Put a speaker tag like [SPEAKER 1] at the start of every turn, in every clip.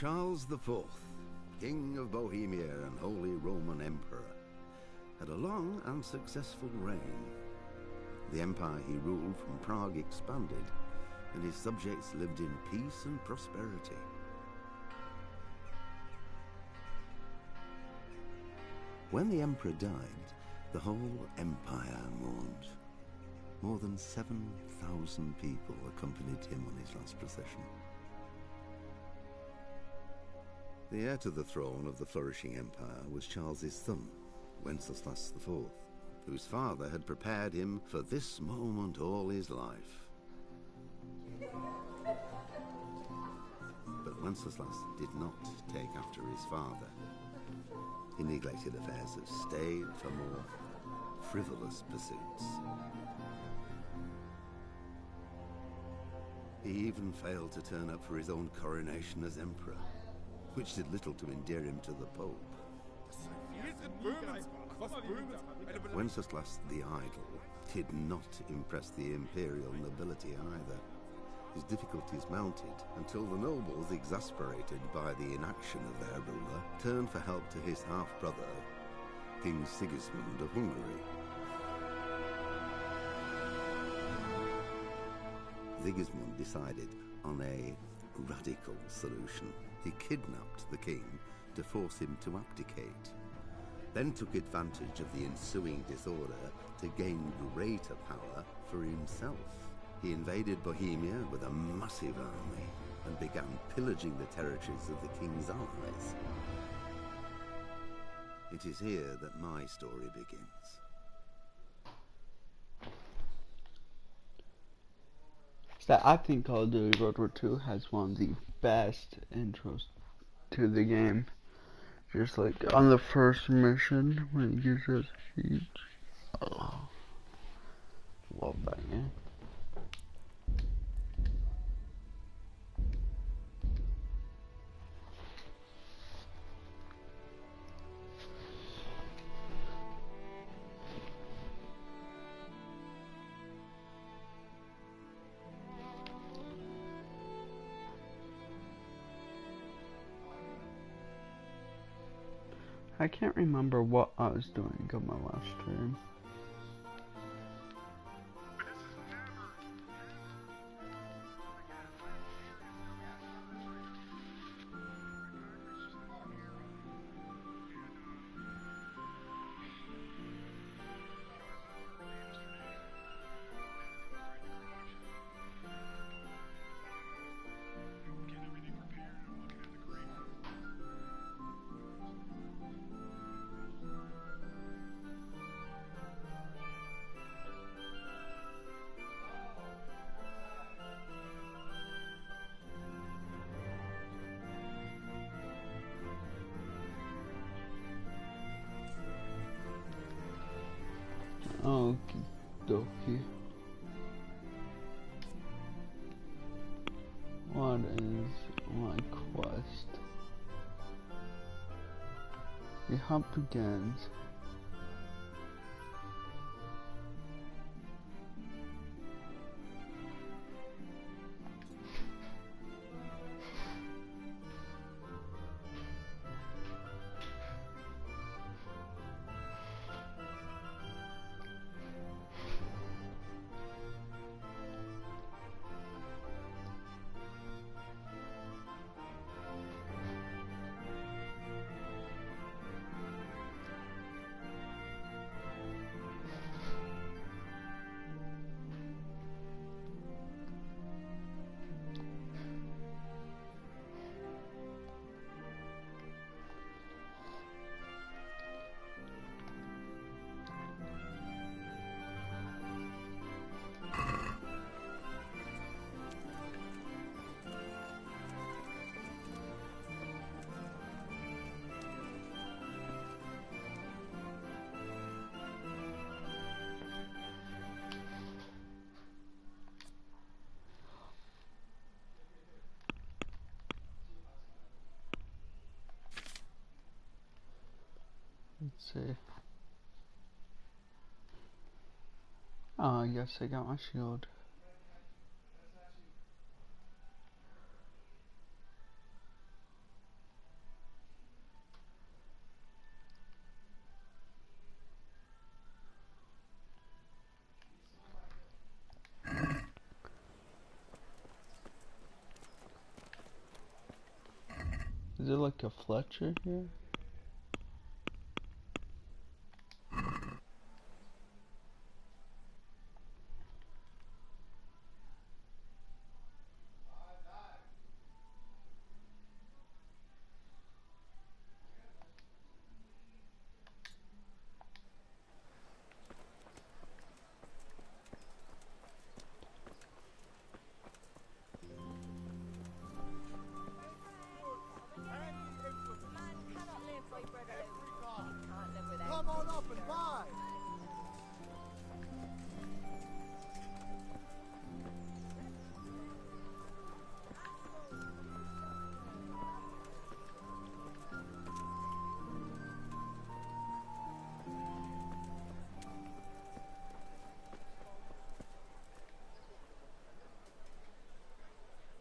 [SPEAKER 1] Charles IV, King of Bohemia and Holy Roman Emperor, had a long and successful reign. The empire he ruled from Prague expanded, and his subjects lived in peace and prosperity. When the emperor died, the whole empire mourned. More than 7,000 people accompanied him on his last procession. The heir to the throne of the flourishing empire was Charles's son, Wenceslas IV, whose father had prepared him for this moment all his life. But Wenceslas did not take after his father. He neglected affairs of state for more frivolous pursuits. He even failed to turn up for his own coronation as emperor, which did little to endear him to the Pope. Wenceslas the Idle did not impress the imperial nobility either. His difficulties mounted until the nobles, exasperated by the inaction of their ruler, turned for help to his half-brother, King Sigismund of Hungary. Sigismund decided on a radical solution. He kidnapped the king to force him to abdicate, then took advantage of the ensuing disorder to gain greater power for himself. He invaded Bohemia with a massive army and began pillaging the territories of the king's allies. It is here that my story begins.
[SPEAKER 2] So I think Call of Duty World War II has one of the best intros to the game. Just like on the first mission when it gives us siege. Oh, love that game. I can't remember what I was doing on my last stream. Okie dokie. What is my quest? The hunt begins. Let's see. Oh, yes, I got my shield. there like a Fletcher here?
[SPEAKER 3] Come on up and buy!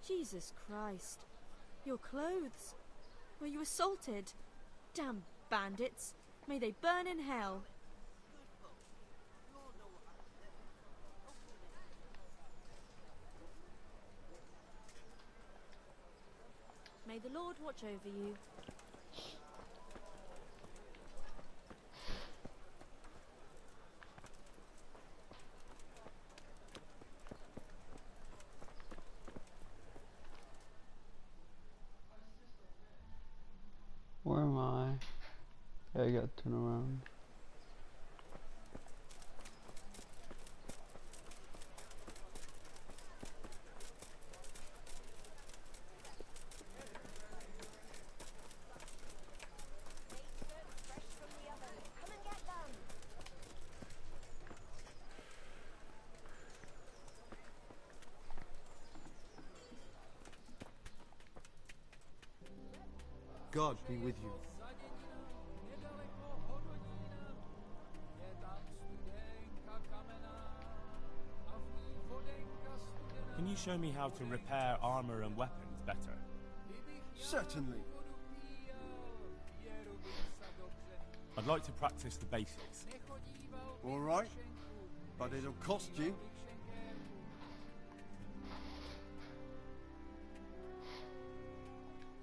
[SPEAKER 4] Jesus Christ. Your clothes. Were you assaulted? Damn bandits. May they burn in hell. May the Lord watch over you.
[SPEAKER 2] Where am I? Yeah, I gotta turn around.
[SPEAKER 3] God be with you.
[SPEAKER 5] Can you show me how to repair armor and weapons better?
[SPEAKER 3] Certainly.
[SPEAKER 5] I'd like to practice the basics.
[SPEAKER 3] All right, but it'll cost you.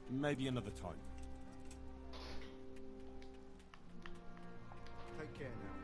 [SPEAKER 5] Maybe another time.
[SPEAKER 3] Take care now.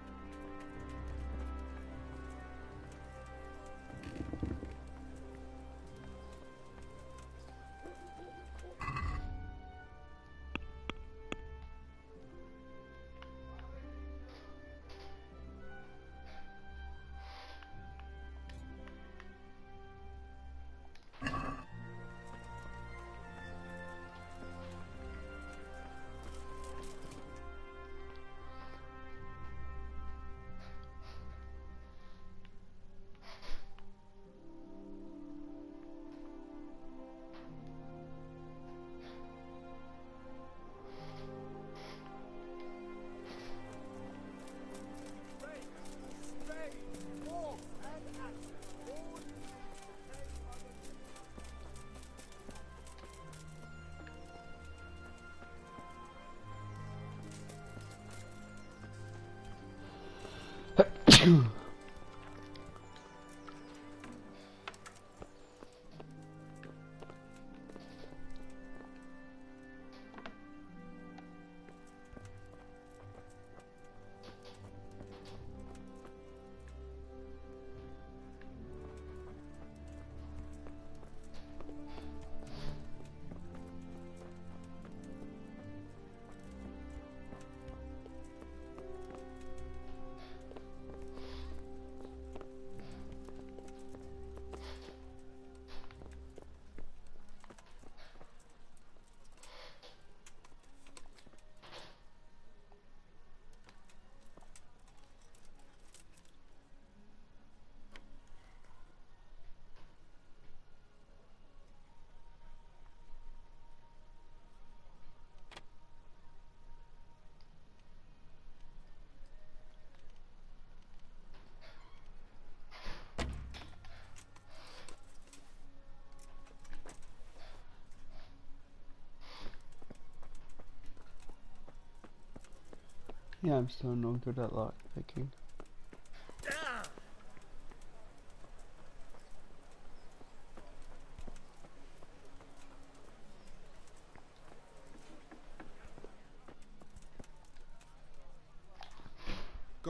[SPEAKER 2] Yeah, I'm still no good at lock picking.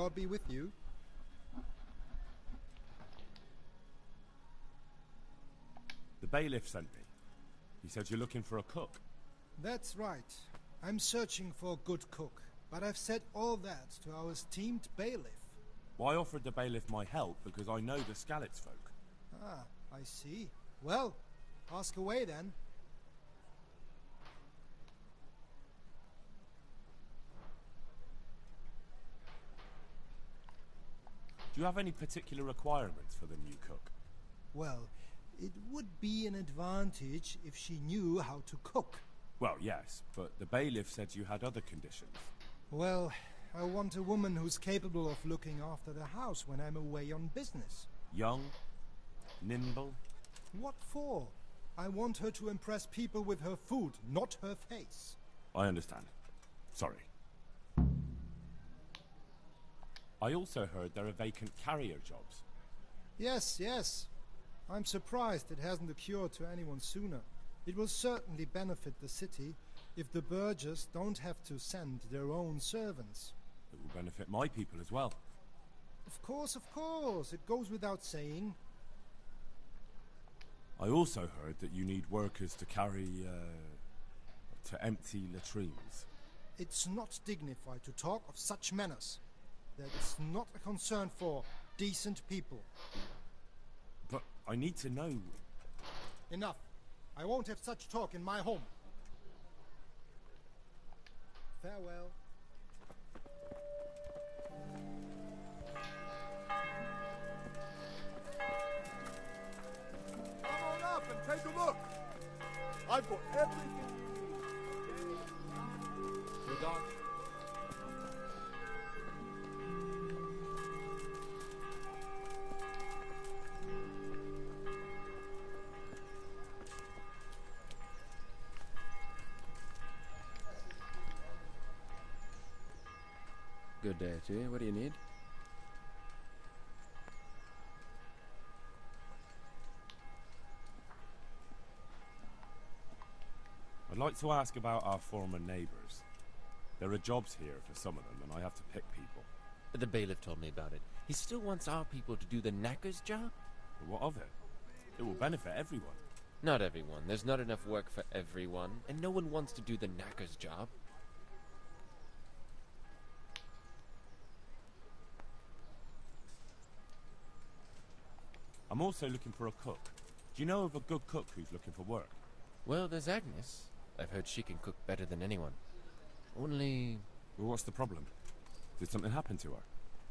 [SPEAKER 6] God be with you.
[SPEAKER 5] The bailiff sent me. He said you're looking for a cook.
[SPEAKER 6] That's right. I'm searching for a good cook, but I've said all that to our esteemed bailiff.
[SPEAKER 5] Well, I offered the bailiff my help because I know the Skalitz folk.
[SPEAKER 6] Ah, I see. Well, ask away then.
[SPEAKER 5] Do you have any particular requirements for the new cook?
[SPEAKER 6] Well, it would be an advantage if she knew how to cook.
[SPEAKER 5] Well, yes, but the bailiff said you had other conditions.
[SPEAKER 6] Well, I want a woman who's capable of looking after the house when I'm away on business.
[SPEAKER 5] Young, nimble.
[SPEAKER 6] What for? I want her to impress people with her food, not her face.
[SPEAKER 5] I understand. Sorry. I also heard there are vacant carrier jobs.
[SPEAKER 6] Yes, yes. I'm surprised it hasn't occurred to anyone sooner. It will certainly benefit the city if the burghers don't have to send their own servants.
[SPEAKER 5] It will benefit my people as well.
[SPEAKER 6] Of course, it goes without saying.
[SPEAKER 5] I also heard that you need workers to carry, to empty latrines.
[SPEAKER 6] It's not dignified to talk of such manners. That's not a concern for decent people.
[SPEAKER 5] But I need to know.
[SPEAKER 6] Enough. I won't have such talk in my home. Farewell.
[SPEAKER 3] Come on up and take a look. I've got everything you need.
[SPEAKER 5] Regards.
[SPEAKER 7] Good day to you. What do you need?
[SPEAKER 5] I'd like to ask about our former neighbours. There are jobs here for some of them, and I have to pick people.
[SPEAKER 7] The bailiff told me about it. He still wants our people to do the knacker's job?
[SPEAKER 5] But what of it? It will benefit everyone.
[SPEAKER 7] Not everyone. There's not enough work for everyone, and no one wants to do the knacker's job.
[SPEAKER 5] I'm also looking for a cook. Do you know of a good cook who's looking for work?
[SPEAKER 7] Well, there's Agnes. I've heard she can cook better than anyone. Only...
[SPEAKER 5] Well, what's the problem? Did something happen to her?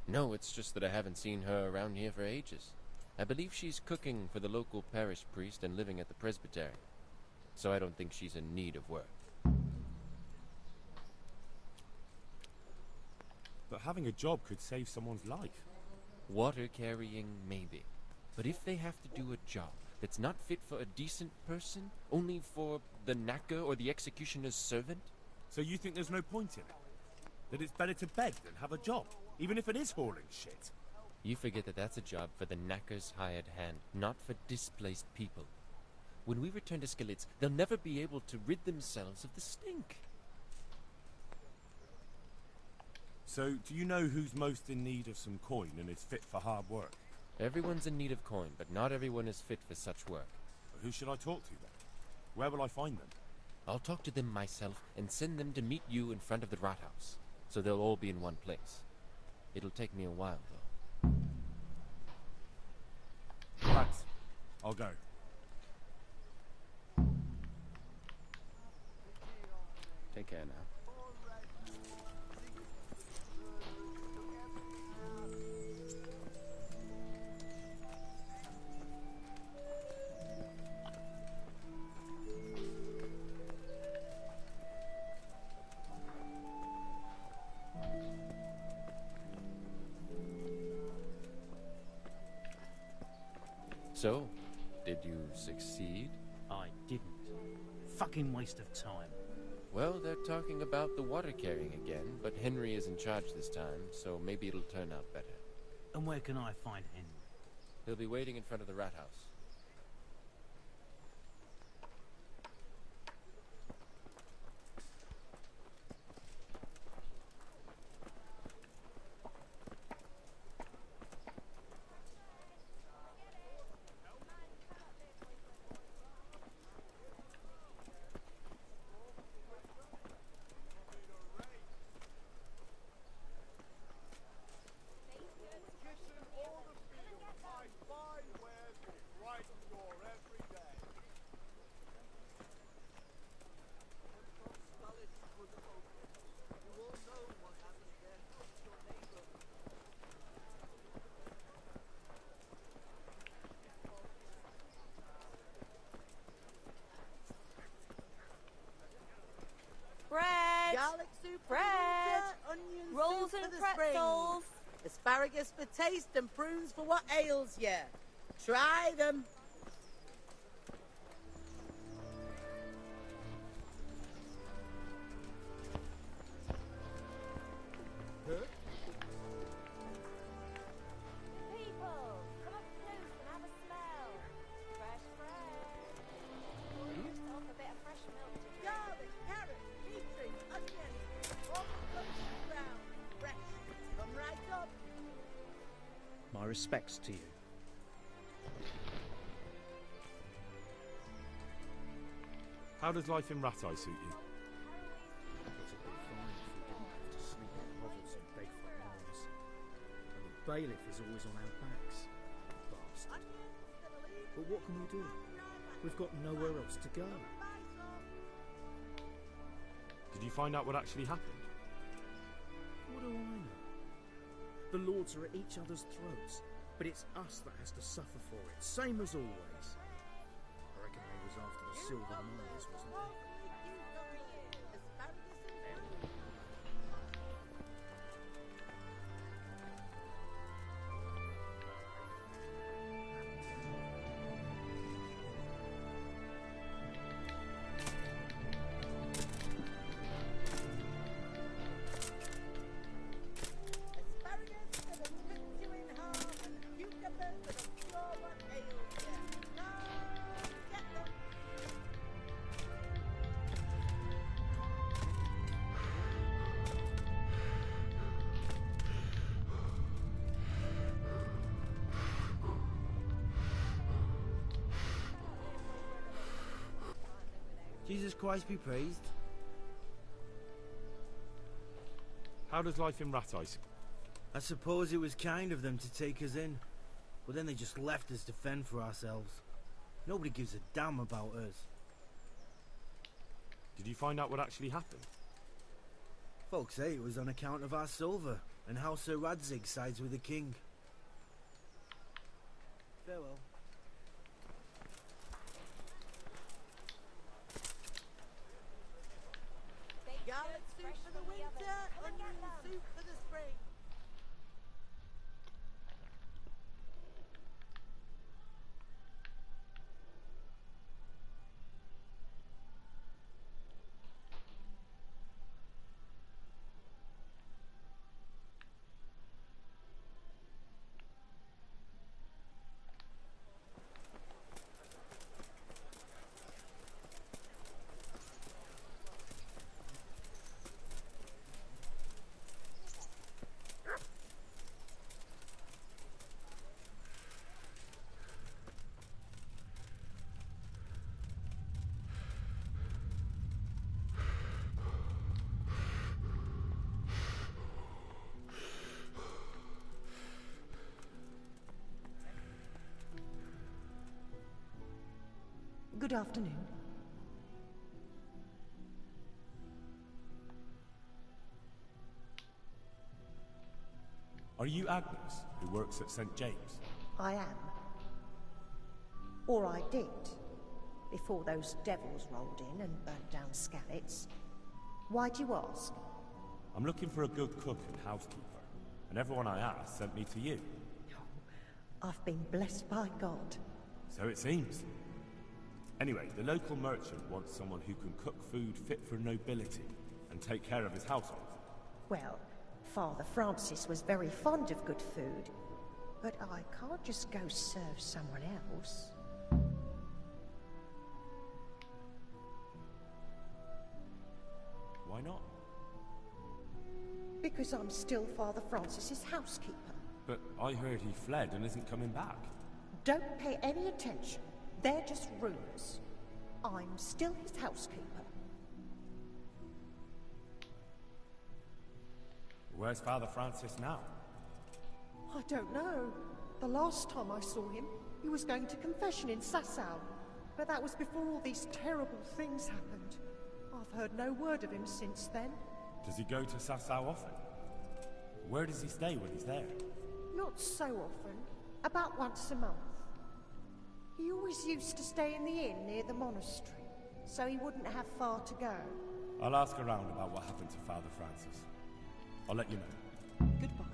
[SPEAKER 7] No, it's just that I haven't seen her around here for ages. I believe she's cooking for the local parish priest and living at the presbytery. So I don't think she's in need of work.
[SPEAKER 5] But having a job could save someone's life.
[SPEAKER 7] Water carrying, maybe. But if they have to do a job that's not fit for a decent person, only for the knacker or the executioner's servant?
[SPEAKER 5] So you think there's no point in it? That it's better to beg than have a job, even if it is hauling shit?
[SPEAKER 7] You forget that that's a job for the knacker's hired hand, not for displaced people. When we return to Skalitz, they'll never be able to rid themselves of the stink.
[SPEAKER 5] So, do you know who's most in need of some coin and is fit for hard work?
[SPEAKER 7] Everyone's in need of coin, but not everyone is fit for such work.
[SPEAKER 5] But who should I talk to then? Where will I find them?
[SPEAKER 7] I'll talk to them myself and send them to meet you in front of the Rathaus, so they'll all be in one place. It'll take me a while, though.
[SPEAKER 5] Thanks. I'll go.
[SPEAKER 7] Take care now. So, did you succeed?
[SPEAKER 8] I didn't. Fucking waste of time.
[SPEAKER 7] Well, they're talking about the water carrying again, but Henry is in charge this time, so maybe it'll turn out better.
[SPEAKER 8] And where can I find Henry?
[SPEAKER 7] He'll be waiting in front of the Rathaus.
[SPEAKER 9] Asparagus for taste and prunes for what ails you. Try them.
[SPEAKER 8] My respects to you.
[SPEAKER 5] How does life in Rat Eye suit you?
[SPEAKER 8] It'd be fine if we didn't have to sleep in hovels and beg for alms. And the bailiff is always on our backs. Bastard. But what can we do? We've got nowhere else to go.
[SPEAKER 5] Did you find out what actually happened?
[SPEAKER 8] What do I know? The lords are at each other's throats, but it's us that has to suffer for it, same as always. I reckon they was after the silver mines, wasn't they?
[SPEAKER 10] Jesus Christ be praised.
[SPEAKER 5] How does life in Rat Eye suit?
[SPEAKER 10] I suppose it was kind of them to take us in, but then they just left us to fend for ourselves. Nobody gives a damn about us.
[SPEAKER 5] Did you find out what actually happened?
[SPEAKER 10] Folks say it was on account of our silver, and how Sir Radzig sides with the king. Farewell.
[SPEAKER 9] Garlic soup for the winter, onion soup for the spring.
[SPEAKER 11] Good afternoon.
[SPEAKER 5] Are you Agnes, who works at St. James?
[SPEAKER 11] I am. Or I did, before those devils rolled in and burnt down Skalitz. Why do you ask?
[SPEAKER 5] I'm looking for a good cook and housekeeper, and everyone I asked sent me to you.
[SPEAKER 11] I've been blessed by God.
[SPEAKER 5] So it seems. Anyway, the local merchant wants someone who can cook food fit for nobility and take care of his household.
[SPEAKER 11] Well, Father Francis was very fond of good food, but I can't just go serve someone else.
[SPEAKER 5] Why not?
[SPEAKER 11] Because I'm still Father Francis's housekeeper.
[SPEAKER 5] But I heard he fled and isn't coming back.
[SPEAKER 11] Don't pay any attention. They're just rumors. I'm still his housekeeper.
[SPEAKER 5] Where's Father Francis now?
[SPEAKER 11] I don't know. The last time I saw him, he was going to confession in Sasau. But that was before all these terrible things happened. I've heard no word of him since then.
[SPEAKER 5] Does he go to Sasau often? Where does he stay when he's there?
[SPEAKER 11] Not so often. About once a month. He always used to stay in the inn near the monastery, so he wouldn't have far to go.
[SPEAKER 5] I'll ask around about what happened to Father Francis. I'll let you know.
[SPEAKER 11] Goodbye.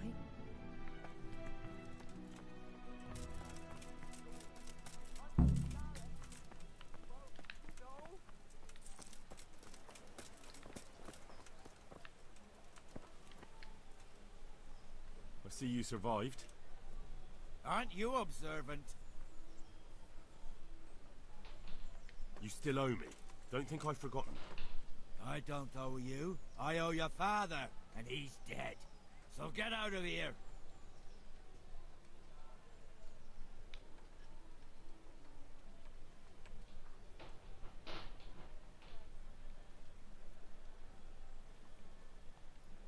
[SPEAKER 5] see you survived.
[SPEAKER 12] Aren't you observant?
[SPEAKER 5] You still owe me. Don't think I've forgotten.
[SPEAKER 12] I don't owe you. I owe your father, and he's dead. So get out of here.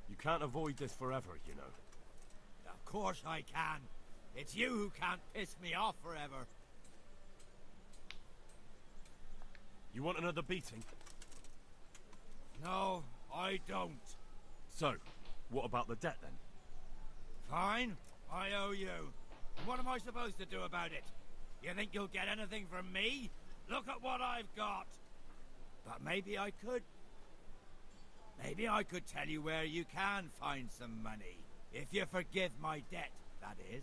[SPEAKER 5] You can't avoid this forever, you know.
[SPEAKER 12] Of course I can. It's you who can't piss me off forever.
[SPEAKER 5] You want another beating?
[SPEAKER 12] No, I don't.
[SPEAKER 5] So, what about the debt then?
[SPEAKER 12] Fine, I owe you. What am I supposed to do about it? You think you'll get anything from me? Look at what I've got. But maybe I could. Maybe I could tell you where you can find some money. If you forgive my debt, that is.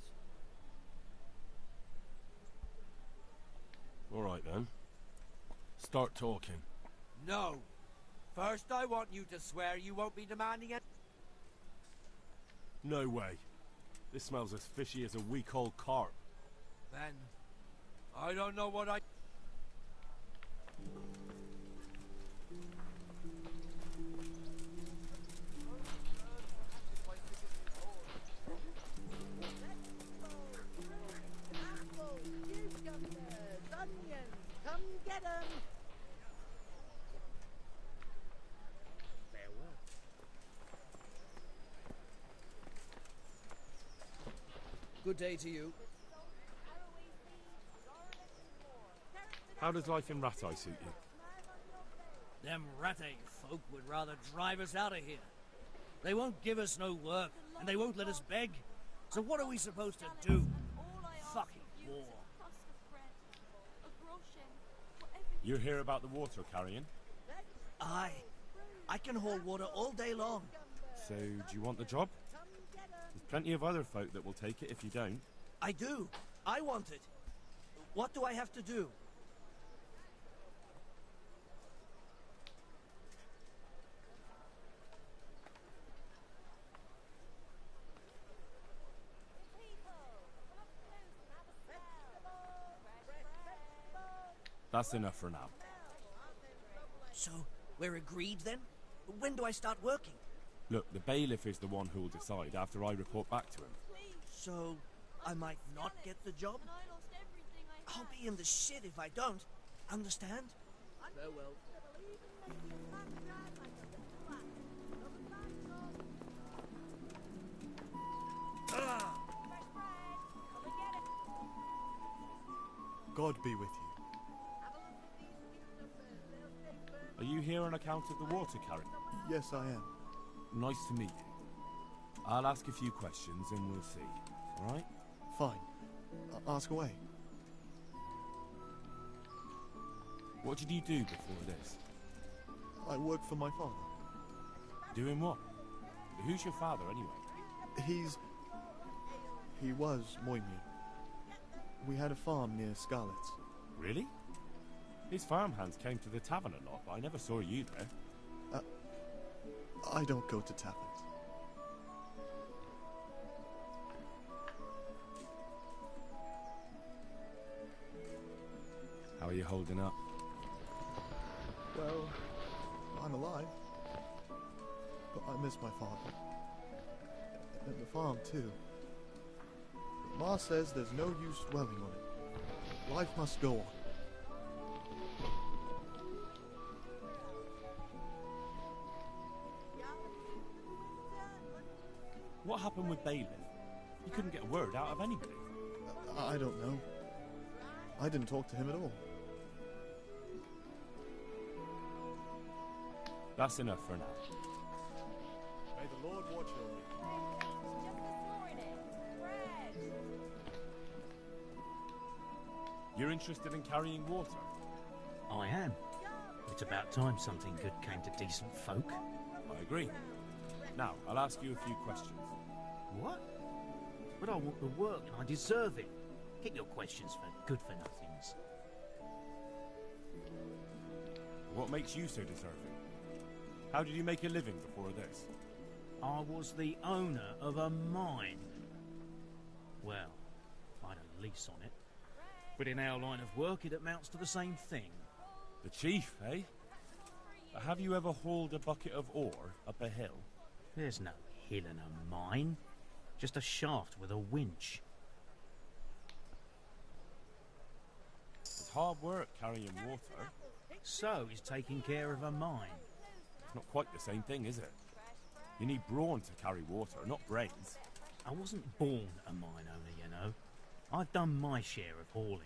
[SPEAKER 5] All right then. Start talking.
[SPEAKER 12] No. First, I want you to swear you won't be demanding it.
[SPEAKER 5] No way. This smells as fishy as a week-old carp.
[SPEAKER 12] Then, I don't know what I...
[SPEAKER 9] Come get 'em!
[SPEAKER 8] Good day to you.
[SPEAKER 5] How does life in Rat Eye suit you?
[SPEAKER 13] Them Rat-Eye folk would rather drive us out of here. They won't give us no work, and they won't let us beg. So what are we supposed to do? Fucking war.
[SPEAKER 5] You hear about the water carrying?
[SPEAKER 13] Aye. I can haul water all day long.
[SPEAKER 5] So, do you want the job? There's plenty of other folk that will take it if you don't.
[SPEAKER 13] I do. I want it. What do I have to do?
[SPEAKER 5] That's enough for now.
[SPEAKER 13] So, we're agreed then? When do I start working?
[SPEAKER 5] Look, the bailiff is the one who will decide after I report back to him.
[SPEAKER 13] So, I might not get the job? I'll be in the shit if I don't. Understand?
[SPEAKER 8] Farewell.
[SPEAKER 14] God be with you.
[SPEAKER 5] Are you here on account of the water carrying?
[SPEAKER 14] Yes, I am.
[SPEAKER 5] Nice to meet you. I'll ask a few questions and we'll see. All right?
[SPEAKER 14] Fine. Ask away.
[SPEAKER 5] What did you do before this?
[SPEAKER 14] I work for my father.
[SPEAKER 5] Doing what? Who's your father, anyway?
[SPEAKER 14] He was Moimir. We had a farm near Scarlet's.
[SPEAKER 5] Really? His farmhands came to the tavern a lot, but I never saw you there.
[SPEAKER 14] I don't go to taverns.
[SPEAKER 5] How are you holding up?
[SPEAKER 14] Well, I'm alive. But I miss my father. And the farm, too. But Ma says there's no use dwelling on it. Life must go on.
[SPEAKER 5] What happened with Bailiff? He couldn't get a word out of anybody.
[SPEAKER 14] I don't know. I didn't talk to him at all.
[SPEAKER 5] That's enough for now.
[SPEAKER 14] May the Lord watch over you.
[SPEAKER 5] You're interested in carrying water?
[SPEAKER 13] I am. It's about time something good came to decent folk.
[SPEAKER 5] I agree. Now, I'll ask you a few questions.
[SPEAKER 13] What? But I want the work and I deserve it. Get your questions for good-for-nothings.
[SPEAKER 5] What makes you so deserving? How did you make a living before this?
[SPEAKER 13] I was the owner of a mine.
[SPEAKER 8] Well, if I had a lease on it. But in our line of work, it amounts to the same thing.
[SPEAKER 5] The chief, eh? Have you ever hauled a bucket of ore up a hill?
[SPEAKER 8] There's no hill in a mine. Just a shaft with a winch.
[SPEAKER 5] It's hard work carrying water.
[SPEAKER 8] So he's taking care of a mine.
[SPEAKER 5] It's not quite the same thing, is it? You need brawn to carry water, not brains.
[SPEAKER 8] I wasn't born a mine owner, you know. I've done my share of hauling.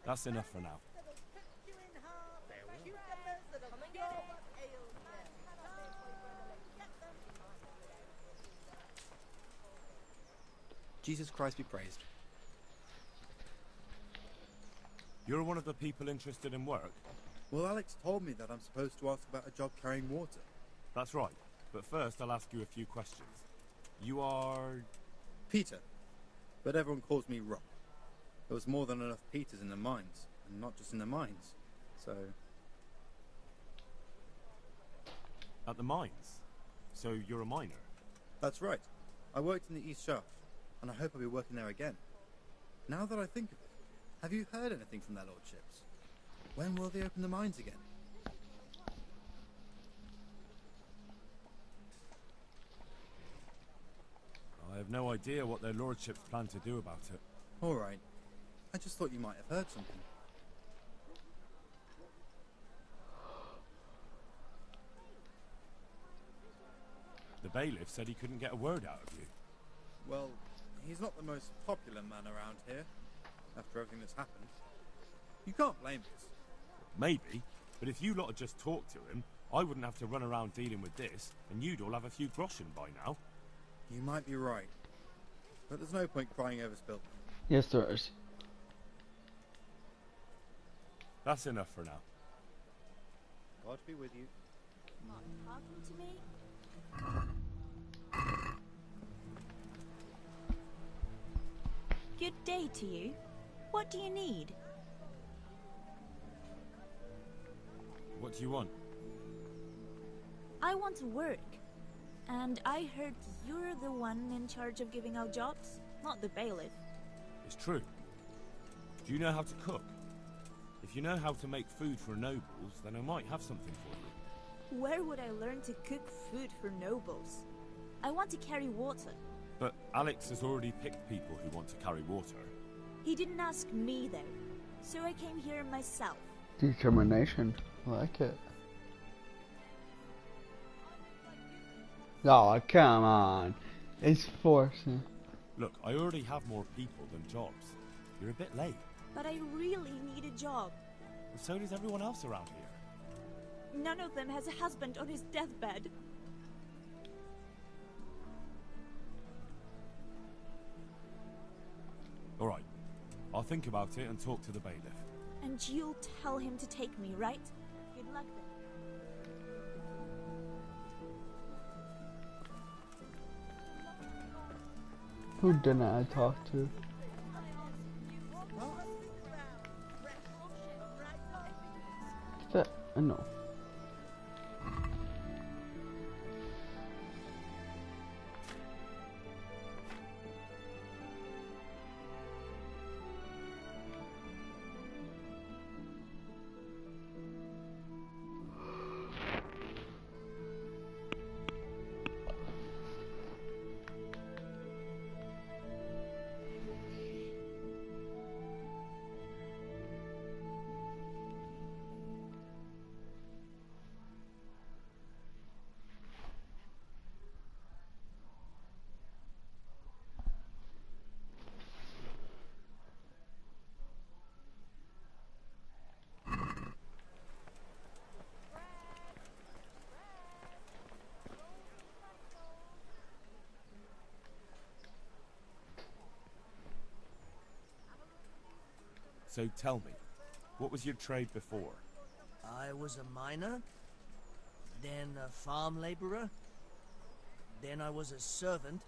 [SPEAKER 5] That's enough for now.
[SPEAKER 15] Jesus Christ be praised.
[SPEAKER 5] You're one of the people interested in work?
[SPEAKER 15] Well, Alex told me that I'm supposed to ask about a job carrying water.
[SPEAKER 5] That's right. But first, I'll ask you a few questions. You are...
[SPEAKER 15] Peter. But everyone calls me Rob. There was more than enough Peters in the mines. And not just in the mines. So...
[SPEAKER 5] At the mines? So you're a miner?
[SPEAKER 15] That's right. I worked in the East Shaft. And I hope I'll be working there again. Now that I think of it, have you heard anything from their lordships? When will they open the mines again?
[SPEAKER 5] I have no idea what their lordships plan to do about it.
[SPEAKER 15] All right. I just thought you might have heard something.
[SPEAKER 5] The bailiff said he couldn't get a word out of you.
[SPEAKER 15] Well, he's not the most popular man around here, after everything that's happened. You can't blame us.
[SPEAKER 5] Maybe, but if you lot had just talked to him, I wouldn't have to run around dealing with this, and you'd all have a few groschen by now.
[SPEAKER 15] You might be right. But there's no point crying over spilled milk.
[SPEAKER 2] Yes, there is.
[SPEAKER 5] That's enough for now.
[SPEAKER 15] God be with you.
[SPEAKER 4] Not talking to me? Good day to you. What do you need?
[SPEAKER 5] What do you want?
[SPEAKER 4] I want to work. And I heard you're the one in charge of giving out jobs, not the bailiff.
[SPEAKER 5] It's true. Do you know how to cook? If you know how to make food for nobles, then I might have something for you.
[SPEAKER 4] Where would I learn to cook food for nobles? I want to carry water.
[SPEAKER 5] But Alex has already picked people who want to carry water.
[SPEAKER 4] He didn't ask me, though. So I came here myself.
[SPEAKER 2] Determination. I like it. Oh, come on. It's forcing.
[SPEAKER 5] Look, I already have more people than jobs. You're a bit late.
[SPEAKER 4] But I really need a job.
[SPEAKER 5] Well, so does everyone else around here.
[SPEAKER 4] None of them has a husband on his deathbed.
[SPEAKER 5] All right. I'll think about it and talk to the bailiff.
[SPEAKER 4] And you'll tell him to take me, right? Good luck then.
[SPEAKER 2] Who didn't I talk to? Is that? No.
[SPEAKER 5] So tell me, what was your trade before?
[SPEAKER 13] I was a miner, then a farm laborer, then I was a servant,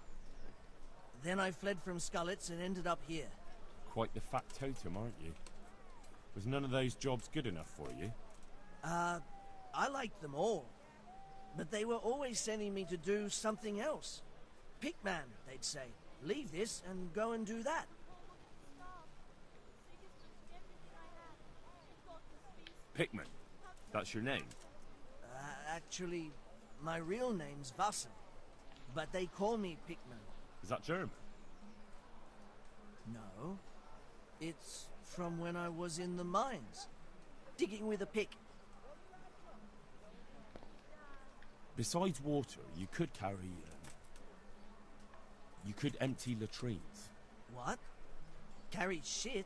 [SPEAKER 13] then I fled from Skullets and ended up here.
[SPEAKER 5] Quite the factotum, aren't you? Was none of those jobs good enough for you?
[SPEAKER 13] I liked them all, but they were always sending me to do something else. Pickman, they'd say. Leave this and go and do that.
[SPEAKER 5] Pickman. That's your name?
[SPEAKER 13] Actually, my real name's Vassen, but they call me Pickman.
[SPEAKER 5] Is that German?
[SPEAKER 13] No. It's from when I was in the mines, digging with a pick.
[SPEAKER 5] Besides water, you could carry... you could empty latrines.
[SPEAKER 13] What? Carry shit?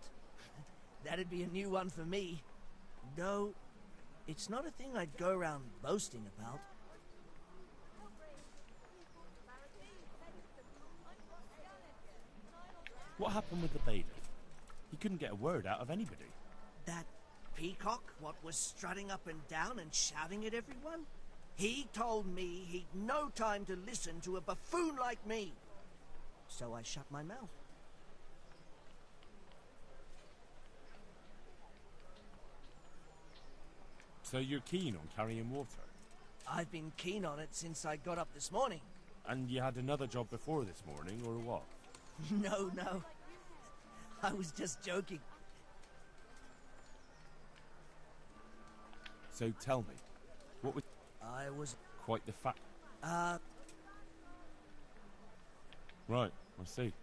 [SPEAKER 13] That'd be a new one for me. No, it's not a thing I'd go around boasting about.
[SPEAKER 5] What happened with the bailiff? He couldn't get a word out of anybody.
[SPEAKER 13] That peacock, what was strutting up and down and shouting at everyone? He told me he'd no time to listen to a buffoon like me. So I shut my mouth.
[SPEAKER 5] So you're keen on carrying water?
[SPEAKER 13] I've been keen on it since I got up this morning.
[SPEAKER 5] And you had another job before this morning, or what?
[SPEAKER 13] No. I was just joking.
[SPEAKER 5] So tell me, what was...
[SPEAKER 13] I was...
[SPEAKER 5] Quite the fact... Right, I see.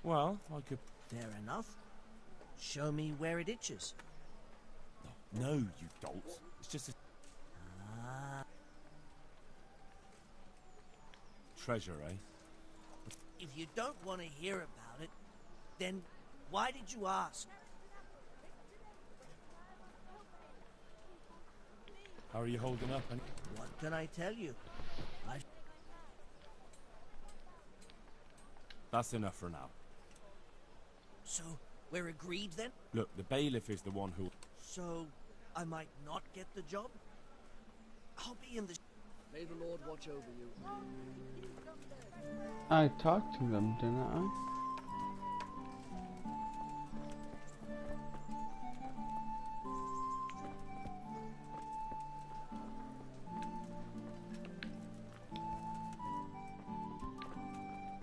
[SPEAKER 5] Well, I could...
[SPEAKER 13] Fair enough. Show me where it itches.
[SPEAKER 5] No, you dolt. It's just a... Treasure, eh?
[SPEAKER 13] If you don't want to hear about it, then why did you ask?
[SPEAKER 5] How are you holding up?
[SPEAKER 13] What can I tell you?
[SPEAKER 5] That's enough for now.
[SPEAKER 13] So, we're agreed then?
[SPEAKER 5] Look, the bailiff is the one who...
[SPEAKER 13] So, I might not get the job? I'll be in the...
[SPEAKER 16] May the Lord watch over you.
[SPEAKER 2] I talked to them, didn't I?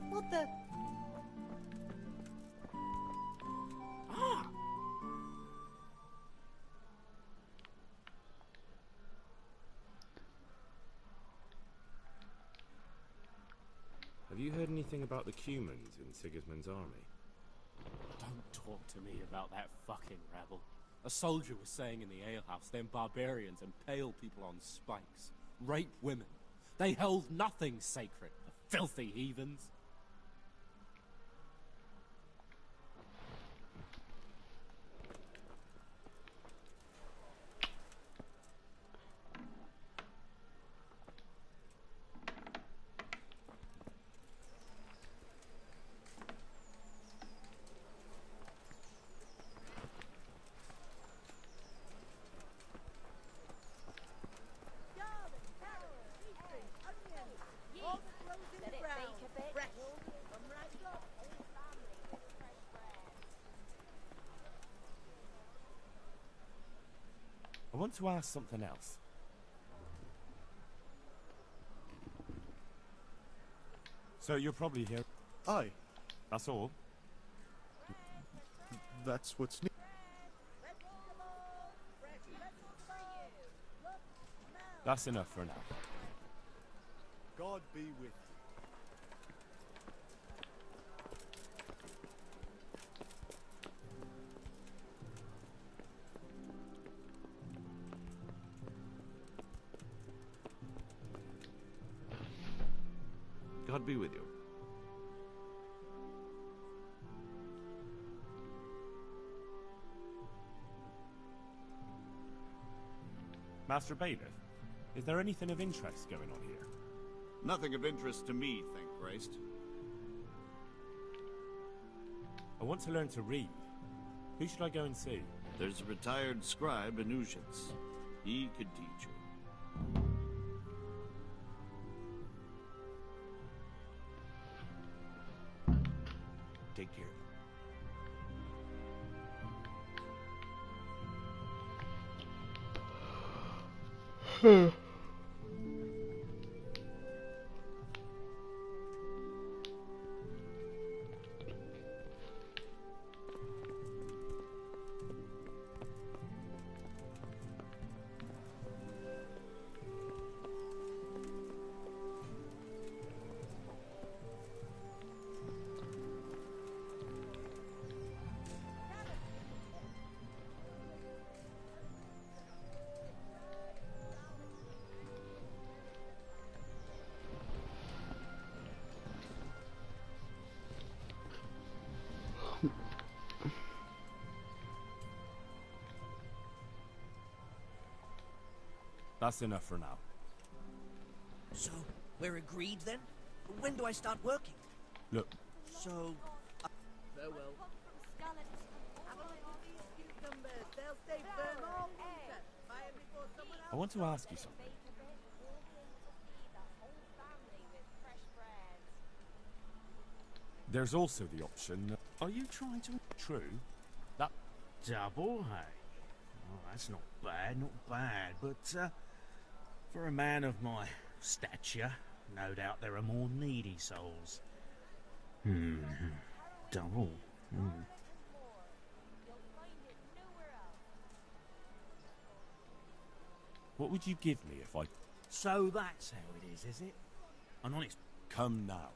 [SPEAKER 11] What the...
[SPEAKER 5] Have you heard anything about the Cumans in Sigismund's army?
[SPEAKER 17] Don't talk to me about that fucking rabble. A soldier was saying in the alehouse, them barbarians impale people on spikes, rape women. They held nothing sacred, the filthy heathens.
[SPEAKER 5] I want to ask something else. So you're probably here...
[SPEAKER 14] Aye.
[SPEAKER 5] That's all?
[SPEAKER 14] That's what's new.
[SPEAKER 5] That's enough for now.
[SPEAKER 14] God be with you.
[SPEAKER 5] God be with you. Master Bailiff, is there anything of interest going on here?
[SPEAKER 3] Nothing of interest to me, thank Christ.
[SPEAKER 5] I want to learn to read. Who should I go and see?
[SPEAKER 3] There's a retired scribe in Uzhitz. He could teach you. Take care.
[SPEAKER 5] That's enough for now.
[SPEAKER 13] So, we're agreed then? When do I start working?
[SPEAKER 5] Look,
[SPEAKER 13] So...
[SPEAKER 16] Farewell.
[SPEAKER 9] Have a look at these cucumbers. They'll stay firm all winter. Buy 'em before someone else.
[SPEAKER 5] I want to ask you something. There's also the option... Are you trying to... True? That...
[SPEAKER 10] Double, hey? Oh, that's not bad, but, for a man of my stature, no doubt there are more needy souls. Double.
[SPEAKER 5] What would you give me if I...
[SPEAKER 10] So that's how it is it? An honest...
[SPEAKER 5] Come now.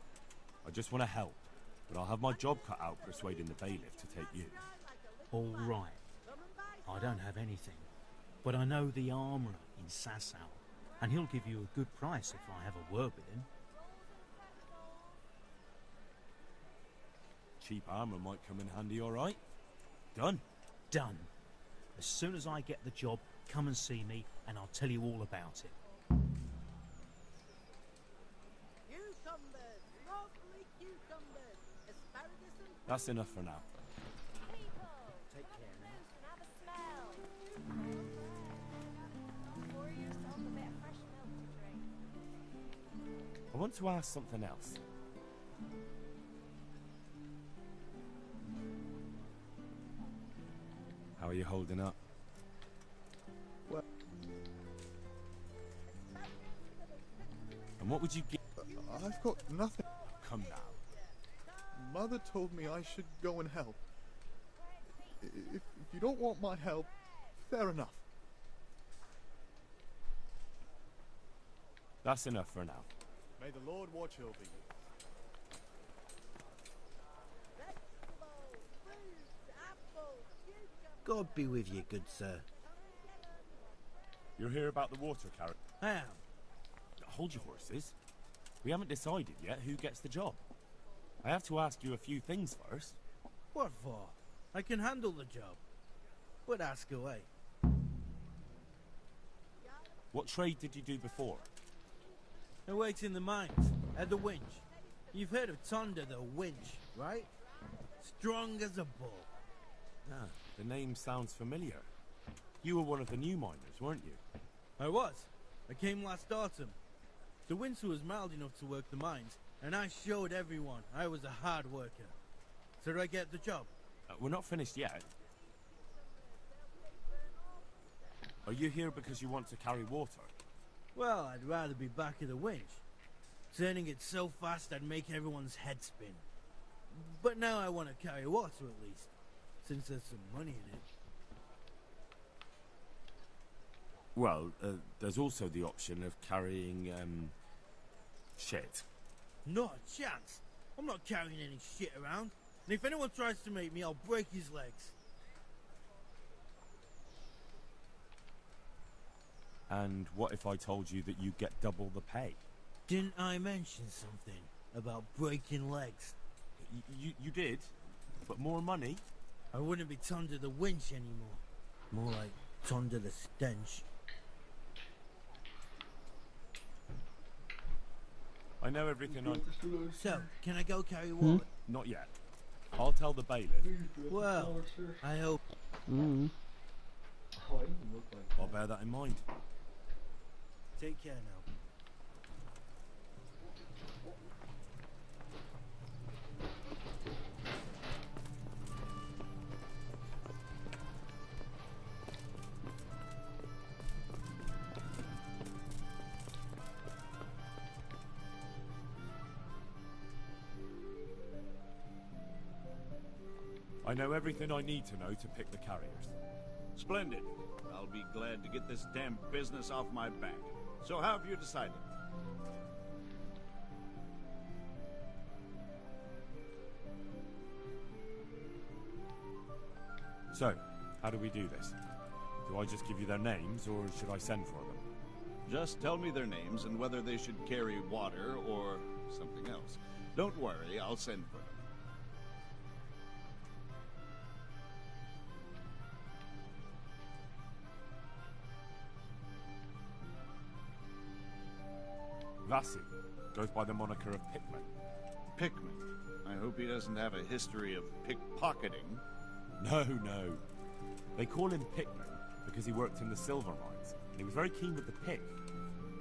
[SPEAKER 5] I just want to help, but I'll have my job cut out persuading the bailiff to take you.
[SPEAKER 10] All right. I don't have anything, but I know the armourer in Sasau, and he'll give you a good price if I have a word with him.
[SPEAKER 5] Cheap armour might come in handy, all right? Done.
[SPEAKER 10] Done. As soon as I get the job, come and see me, and I'll tell you all about it.
[SPEAKER 9] Cucumbers, lovely cucumbers, asparagus and...
[SPEAKER 5] That's enough for now.
[SPEAKER 10] Take care now.
[SPEAKER 5] I want to ask something else. How are you holding up?
[SPEAKER 14] Well,
[SPEAKER 5] and what would you give?
[SPEAKER 14] I've got nothing.
[SPEAKER 5] Come now.
[SPEAKER 14] Mother told me I should go and help. If you don't want my help, fair enough.
[SPEAKER 5] That's enough for now.
[SPEAKER 14] May the Lord watch over you.
[SPEAKER 10] God be with you, good sir.
[SPEAKER 5] You're here about the water carrot.
[SPEAKER 10] I am.
[SPEAKER 5] Hold your horses. We haven't decided yet who gets the job. I have to ask you a few things first.
[SPEAKER 10] What for? I can handle the job. But ask away.
[SPEAKER 5] What trade did you do before?
[SPEAKER 10] I worked in the mines, at the winch. You've heard of Thunder the winch, right? Strong as a bull.
[SPEAKER 5] Ah, the name sounds familiar. You were one of the new miners, weren't you?
[SPEAKER 10] I was. I came last autumn. The winter was mild enough to work the mines, and I showed everyone I was a hard worker. So did I get the job?
[SPEAKER 5] We're not finished yet. Are you here because you want to carry water?
[SPEAKER 10] Well, I'd rather be back at the winch. Turning it so fast I'd make everyone's head spin. But now I want to carry water at least, since there's some money in it.
[SPEAKER 5] Well, there's also the option of carrying, shit.
[SPEAKER 10] Not a chance. I'm not carrying any shit around. And if anyone tries to make me, I'll break his legs.
[SPEAKER 5] And what if I told you that you get double the pay?
[SPEAKER 10] Didn't I mention something about breaking legs?
[SPEAKER 5] You did, but more money?
[SPEAKER 10] I wouldn't be under the winch anymore. More like under the stench.
[SPEAKER 5] I know everything on...
[SPEAKER 10] So, can I go carry water?
[SPEAKER 5] Not yet. I'll tell the bailiff.
[SPEAKER 10] Well, I hope...
[SPEAKER 5] I'll bear that in mind.
[SPEAKER 10] Take care now.
[SPEAKER 5] I know everything I need to know to pick the carriers.
[SPEAKER 18] Splendid. I'll be glad to get this damn business off my back. So how have you decided?
[SPEAKER 5] So, how do we do this? Do I just give you their names, or should I send for them?
[SPEAKER 18] Just tell me their names and whether they should carry water or something else. Don't worry, I'll send for them.
[SPEAKER 5] Vassi goes by the moniker of Pickman.
[SPEAKER 18] Pickman? I hope he doesn't have a history of pickpocketing.
[SPEAKER 5] No. They call him Pickman because he worked in the silver mines, and he was very keen with the pick.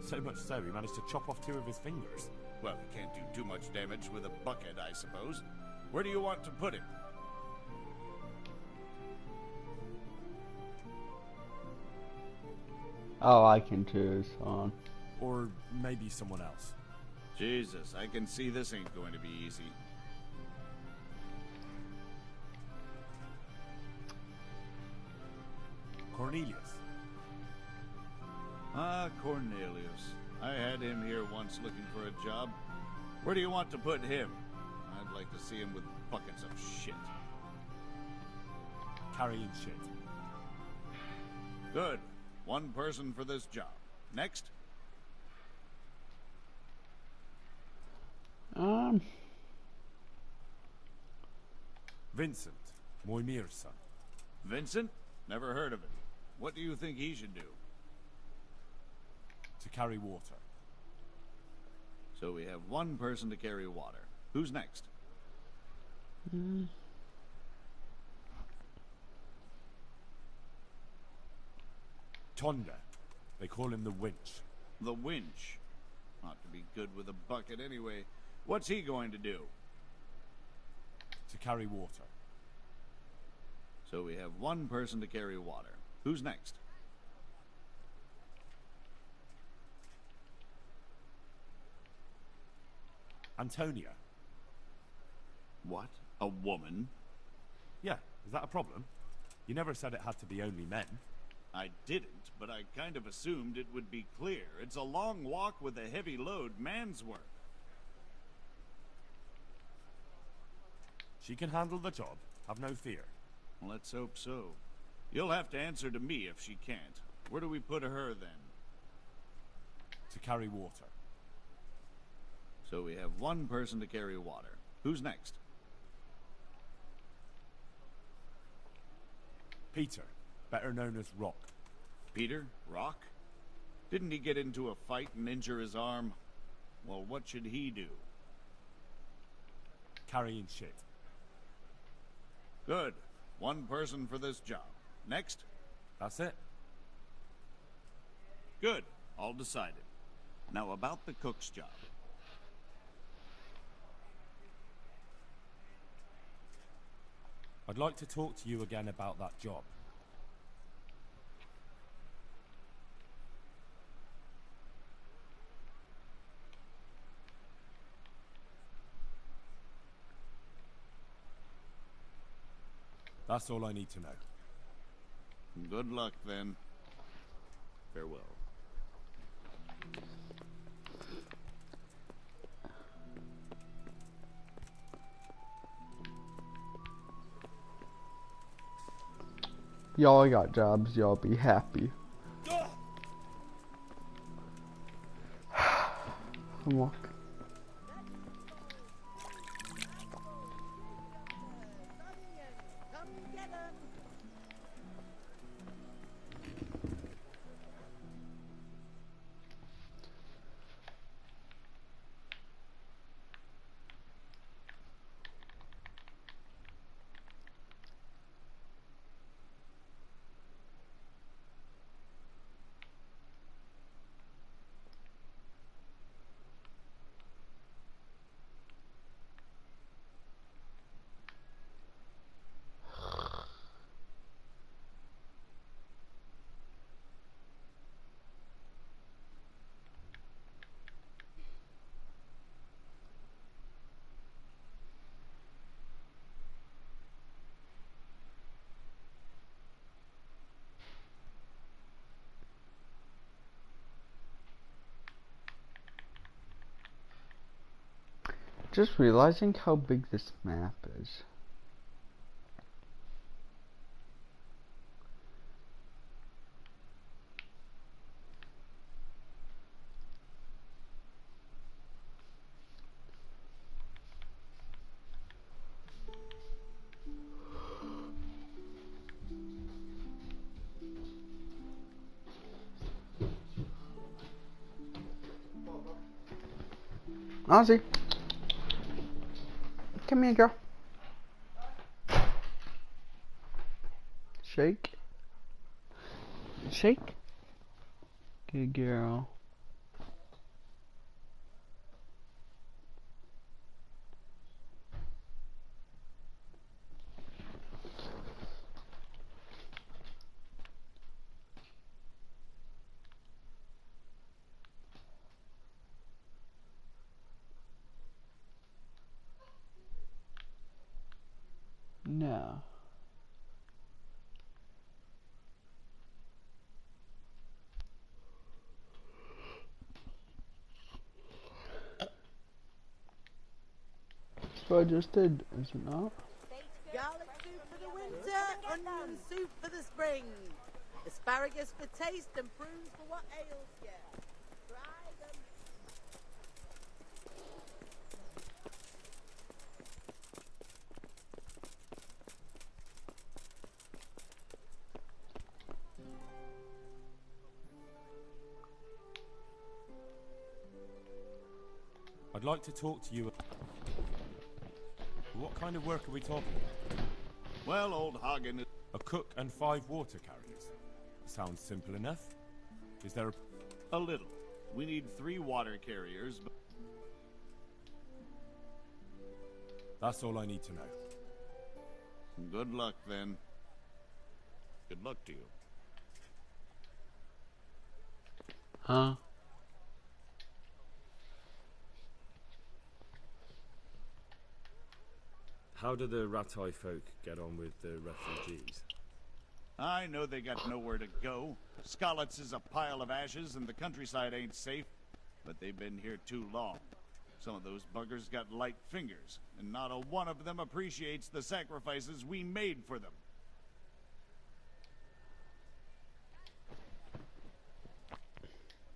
[SPEAKER 5] So much so, he managed to chop off 2 of his fingers.
[SPEAKER 18] Well, he can't do too much damage with a bucket, I suppose. Where do you want to put him?
[SPEAKER 2] Oh, I can choose on.
[SPEAKER 5] Or maybe someone else.
[SPEAKER 18] Jesus, I can see this ain't going to be easy.
[SPEAKER 5] Cornelius.
[SPEAKER 18] Ah, Cornelius. I had him here once looking for a job. Where do you want to put him? I'd like to see him with buckets of shit.
[SPEAKER 5] Carrying shit.
[SPEAKER 18] Good. 1 person for this job. Next.
[SPEAKER 5] Vincent, Moimir's son.
[SPEAKER 18] Vincent? Never heard of him. What do you think he should do?
[SPEAKER 5] To carry water.
[SPEAKER 18] So we have 1 person to carry water. Who's next?
[SPEAKER 5] Tonda. They call him the Winch.
[SPEAKER 18] The Winch. Ought to be good with a bucket anyway. What's he going to do?
[SPEAKER 5] To carry water.
[SPEAKER 18] So we have 1 person to carry water. Who's next?
[SPEAKER 5] Antonia.
[SPEAKER 18] What? A woman?
[SPEAKER 5] Yeah, is that a problem? You never said it had to be only men.
[SPEAKER 18] I didn't, but I kind of assumed it would be clear. It's a long walk with a heavy load, man's work.
[SPEAKER 5] She can handle the job. Have no fear.
[SPEAKER 18] Let's hope so. You'll have to answer to me if she can't. Where do we put her, then?
[SPEAKER 5] To carry water.
[SPEAKER 18] So we have 1 person to carry water. Who's next?
[SPEAKER 5] Peter, better known as Rock.
[SPEAKER 18] Peter? Rock? Didn't he get into a fight and injure his arm? Well, what should he do?
[SPEAKER 5] Carrying shit.
[SPEAKER 18] Good. 1 person for this job. Next?
[SPEAKER 5] That's it.
[SPEAKER 18] Good. All decided. Now about the cook's job.
[SPEAKER 5] I'd like to talk to you again about that job. That's all I need to know.
[SPEAKER 18] Good luck, then. Farewell.
[SPEAKER 2] Y'all got jobs, y'all be happy. Come on. Just realizing how big this map is. Ozzy, come here, girl. Shake. Shake. Good girl. No. That's what I just did, is it not?
[SPEAKER 9] Garlic soup for the winter, onion soup for the spring. Asparagus for taste and prunes for what ails you. Try them.
[SPEAKER 5] I'd like to talk to you. What kind of work are we talking about?
[SPEAKER 18] Well, old Hagen is...
[SPEAKER 5] A cook and 5 water carriers. Sounds simple enough. Is there
[SPEAKER 18] a little. We need 3 water carriers, but...
[SPEAKER 5] That's all I need to know.
[SPEAKER 18] Good luck, then. Good luck to you.
[SPEAKER 2] Huh?
[SPEAKER 5] How do the Ratai folk get on with the refugees?
[SPEAKER 18] I know they got nowhere to go. Skalitz is a pile of ashes and the countryside ain't safe, but they've been here too long. Some of those buggers got light fingers, and not a one of them appreciates the sacrifices we made for them.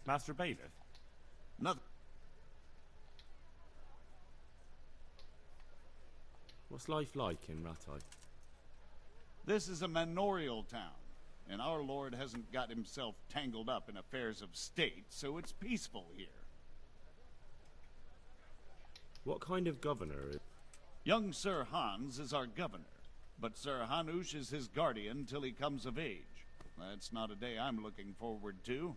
[SPEAKER 5] Master Bailiff?
[SPEAKER 18] Nothing.
[SPEAKER 5] What's life like in Ratai?
[SPEAKER 18] This is a manorial town, and our lord hasn't got himself tangled up in affairs of state, so it's peaceful here.
[SPEAKER 5] What kind of governor is...
[SPEAKER 18] Young Sir Hans is our governor, but Sir Hanush is his guardian till he comes of age. That's not a day I'm looking forward to.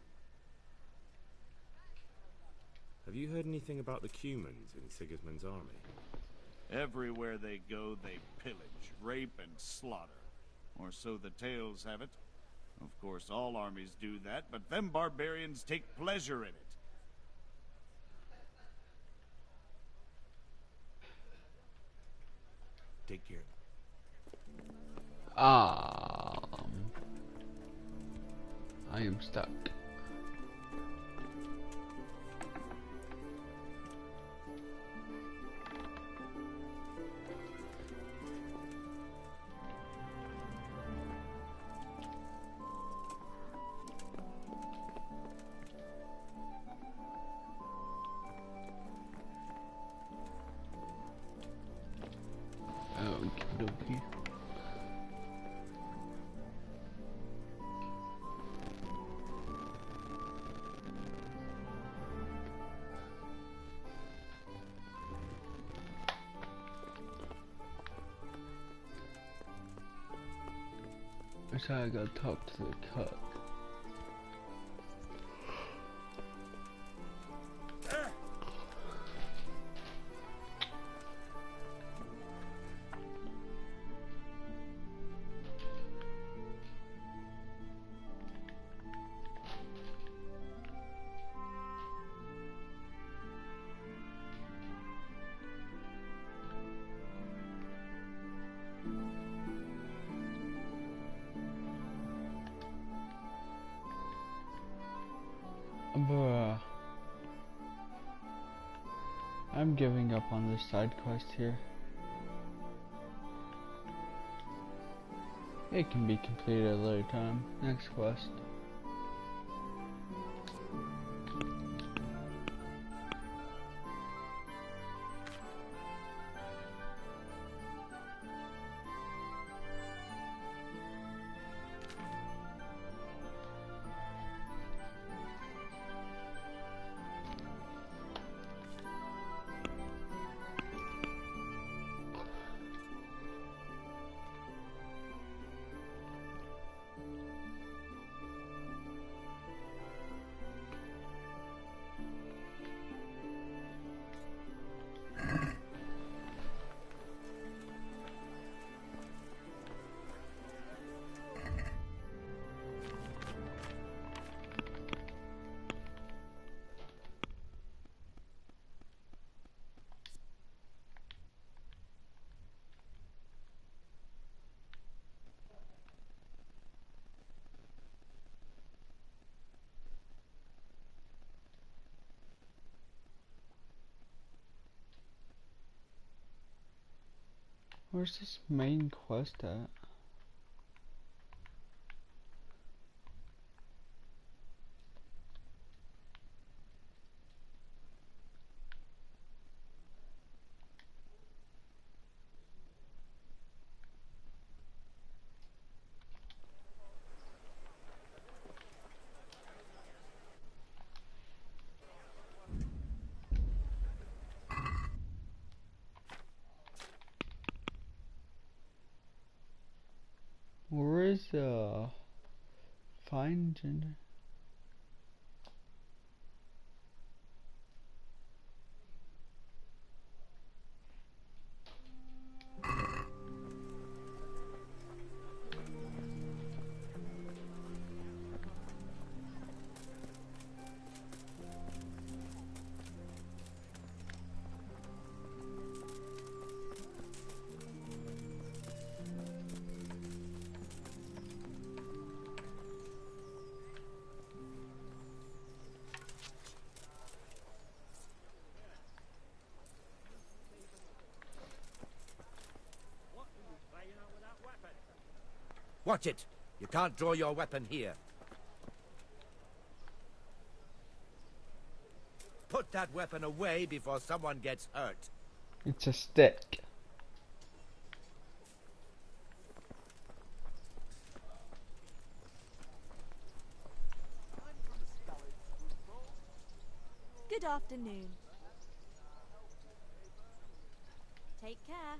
[SPEAKER 5] Have you heard anything about the Cumans in Sigismund's army?
[SPEAKER 18] Everywhere they go, they pillage, rape, and slaughter. Or so the tales have it. Of course, all armies do that, but them barbarians take pleasure in it. Take care.
[SPEAKER 2] I am stuck. Okie dokie. So I gotta talk to the cook. Bruh. I'm giving up on this side quest here. It can be completed at a later time. Next quest. Where's this main quest at? Where is find gender?
[SPEAKER 12] Watch it! You can't draw your weapon here. Put that weapon away before someone gets hurt.
[SPEAKER 2] It's a stick.
[SPEAKER 4] Good afternoon. Take care.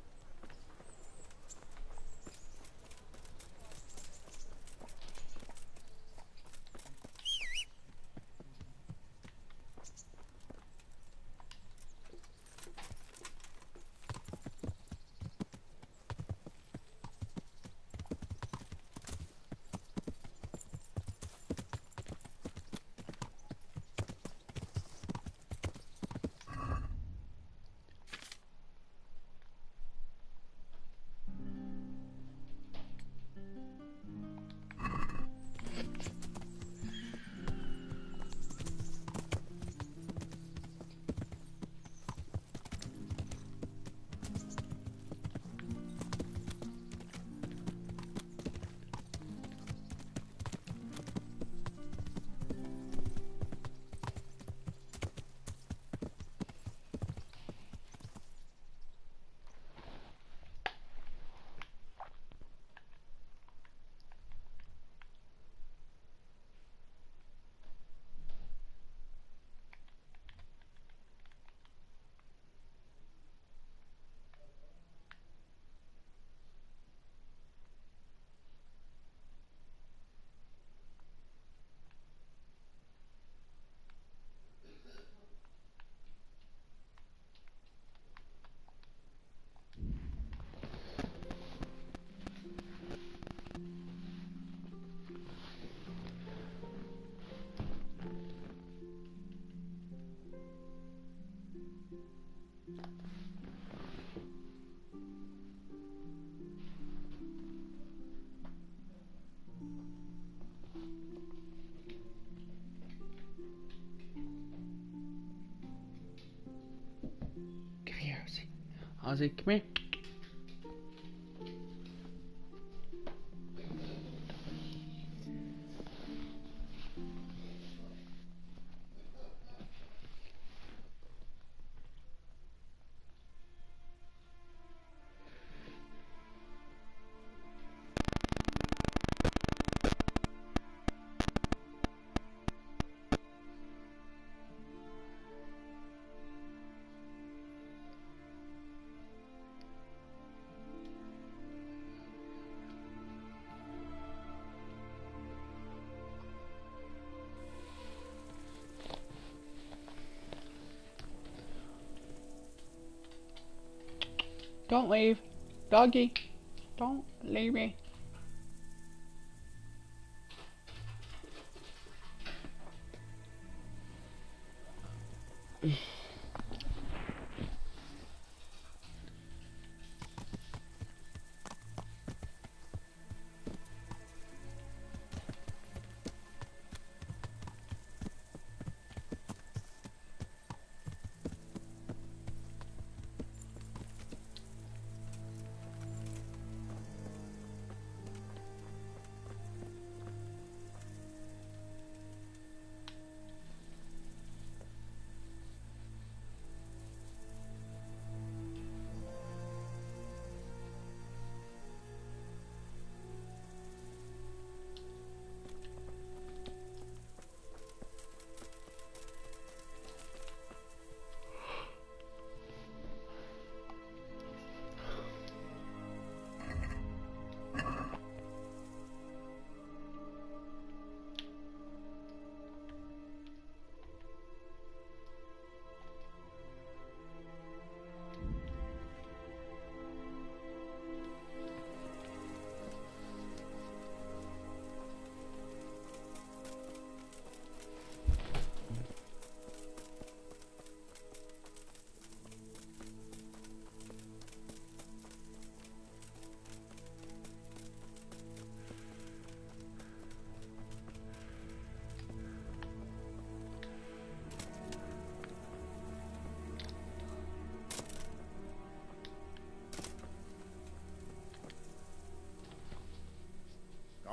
[SPEAKER 2] Ozzy, come here. Don't leave. Doggy, don't leave me.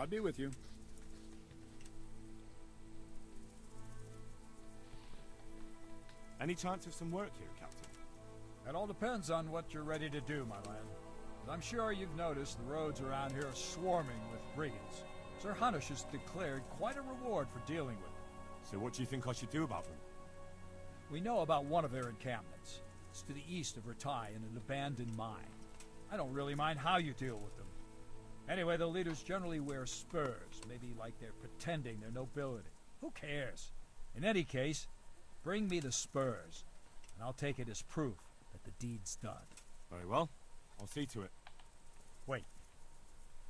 [SPEAKER 3] God be with you.
[SPEAKER 5] Any chance of some work here, Captain?
[SPEAKER 19] It all depends on what you're ready to do, my lad. As I'm sure you've noticed, the roads around here are swarming with brigands. Sir Hanush has declared quite a reward for dealing with them.
[SPEAKER 5] So what do you think I should do about them?
[SPEAKER 19] We know about one of their encampments. It's to the east of Ratai in an abandoned mine. I don't really mind how you deal with them. Anyway, the leaders generally wear spurs, maybe like they're pretending they're nobility. Who cares? In any case, bring me the spurs, and I'll take it as proof that the deed's done.
[SPEAKER 5] Very well. I'll see to it.
[SPEAKER 19] Wait.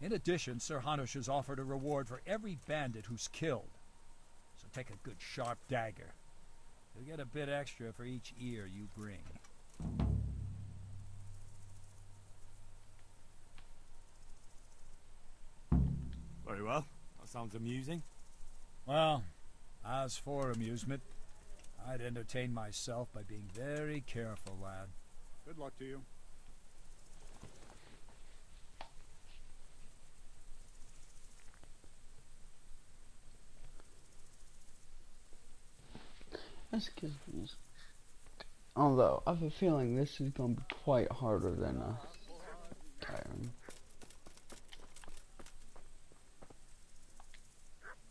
[SPEAKER 19] In addition, Sir Hanush has offered a reward for every bandit who's killed. So take a good sharp dagger. You'll get a bit extra for each ear you bring.
[SPEAKER 5] Very well. That sounds amusing.
[SPEAKER 19] Well, as for amusement, I'd entertain myself by being very careful, lad.
[SPEAKER 3] Good luck to you.
[SPEAKER 2] That's good news. Although, I have a feeling this is going to be quite harder than Skyrim.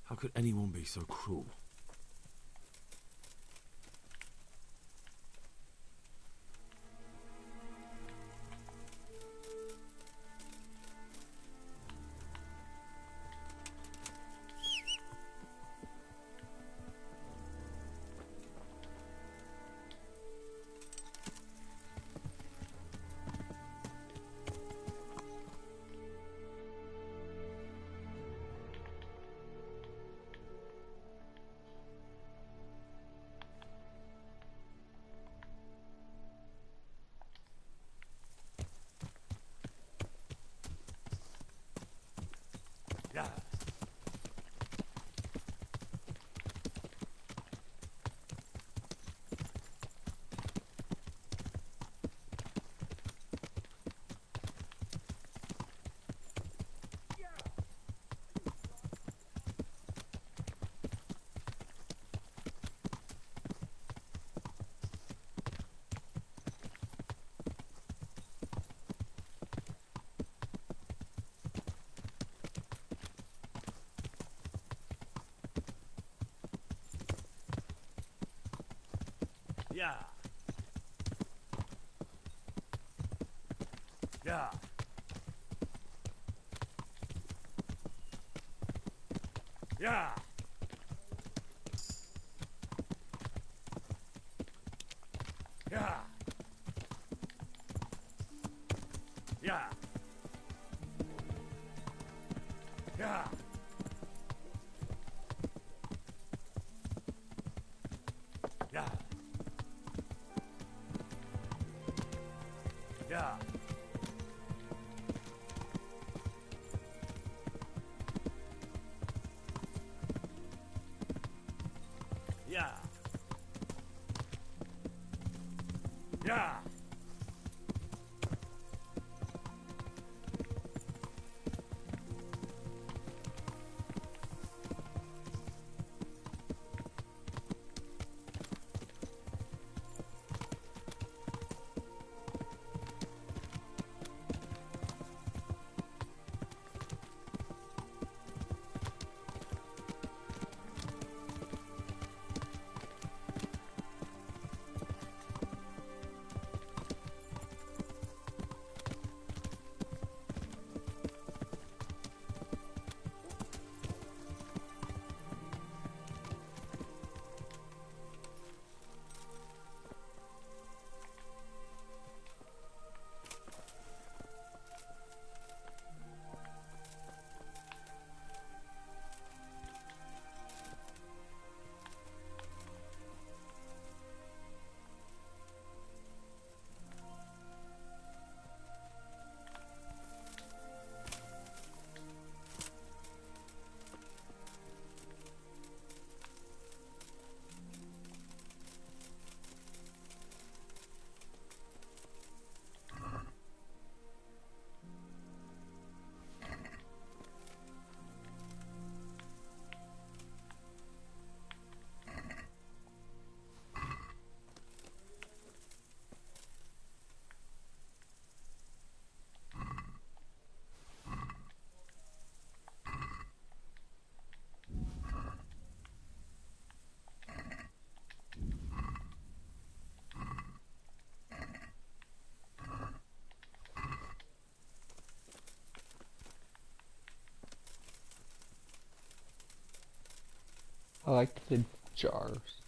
[SPEAKER 5] How could anyone be so cruel?
[SPEAKER 13] Yeah. Yeah. Yeah. Yeah. Yeah. Yeah. Yeah. Yeah. Yeah. Yeah.
[SPEAKER 2] I like the jars.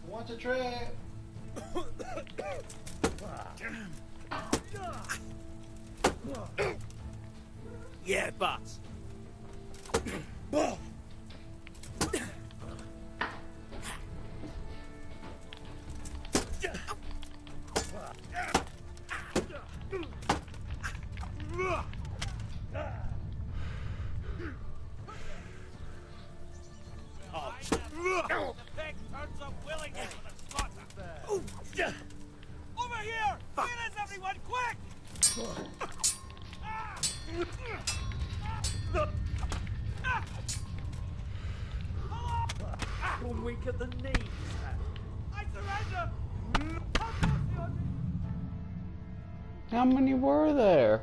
[SPEAKER 10] What's a trip?
[SPEAKER 13] Yeah, boss.
[SPEAKER 12] Over here! Here is everyone, quick!
[SPEAKER 8] You're weak at the knees.
[SPEAKER 12] I surrender!
[SPEAKER 2] How many were there?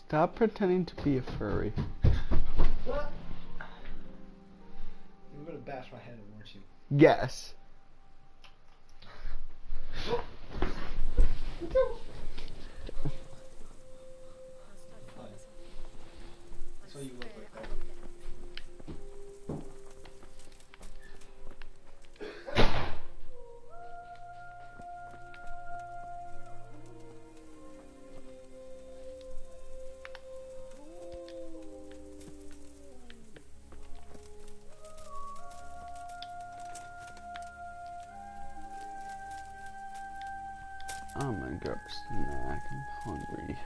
[SPEAKER 2] Stop pretending to be a furry.
[SPEAKER 8] What? You were gonna bash my head in, weren't you?
[SPEAKER 2] Yes.
[SPEAKER 8] So you look like that.
[SPEAKER 2] I'm gonna grab a snack. I'm hungry.